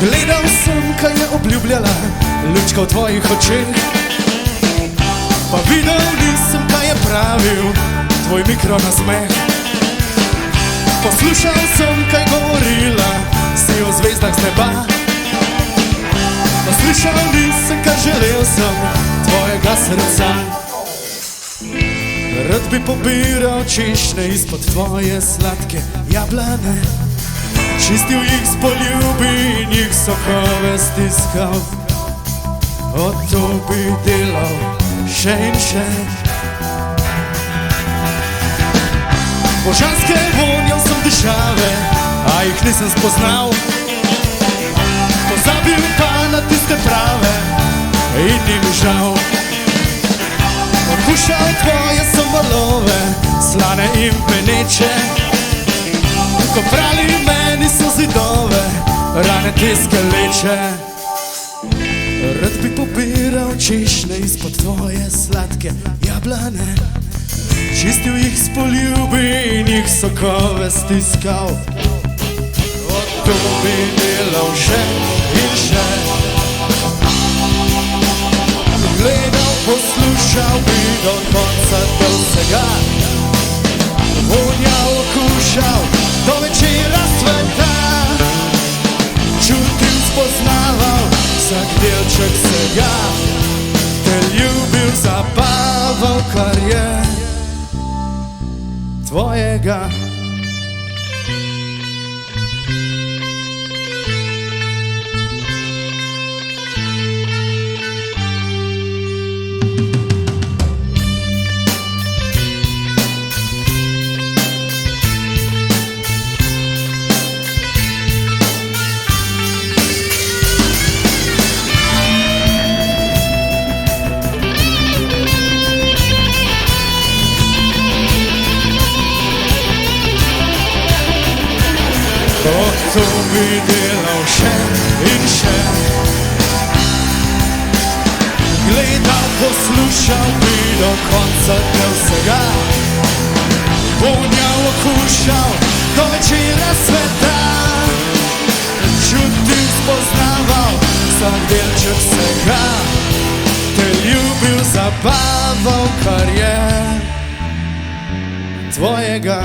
Gledal sem, kaj je obljubljala lučka v tvojih očeh, pa videl nisem, kaj je pravil tvoj mikro nasmeh. Poslušal sem, kaj govorila si o zvezdah z neba, pa slišal nisem, kaj želel sem tvojega srca. Rad bi pobiral češnje izpod tvoje sladke jablane, čistil jih s poljubi in jih sokove stiskal. O, to bi delal še in še. Božanske vonje sem dišave, a jih nisem spoznal. Pozabil pa na tiste prave in ni mi žal. Okušal tvoje sobolove, slane in peneče, ko prali meni so zidove, rane te skeleče. Rad bi pobiral češnje izpod tvoje sladke jablane, čistil jih s poljubi in jih sokove stiskal. O, to bi delal še in še. Gledal, poslušal bi do konca do vsega, vonjal, okušal do večera sveta, čutil, spoznaval vsak delček vsega, te ljubil, zabaval, kar je tvojega. To bi delal še in še. Gledal, poslušal bi do konca te vsega, vonjal, okušal do večera sveta, čutil, spoznaval vsak delček vsega, te ljubil, zabaval, kar je tvojega.